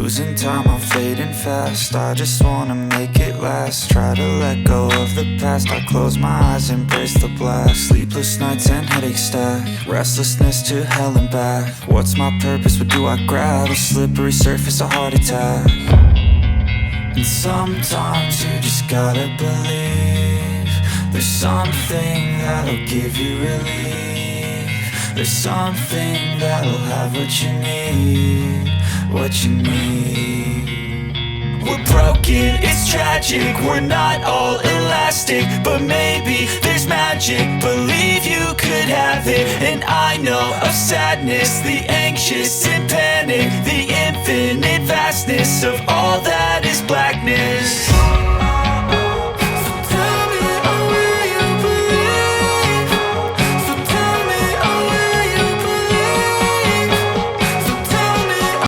losing time, I'm fading fast. I just wanna make it last. Try to let go of the past. I close my eyes, embrace the blast. Sleepless nights and headaches stack. Restlessness to hell and back. What's my purpose? What do I grab? A slippery surface, a heart attack. And sometimes you just gotta believe there's something that'll give you relief. There's something that'll have what you need, what you need. We're broken, it's tragic, we're not all elastic, but maybe there's magic, believe you could have it. And I know of sadness, the anxious and panic, the infinite vastness of all that is blackness.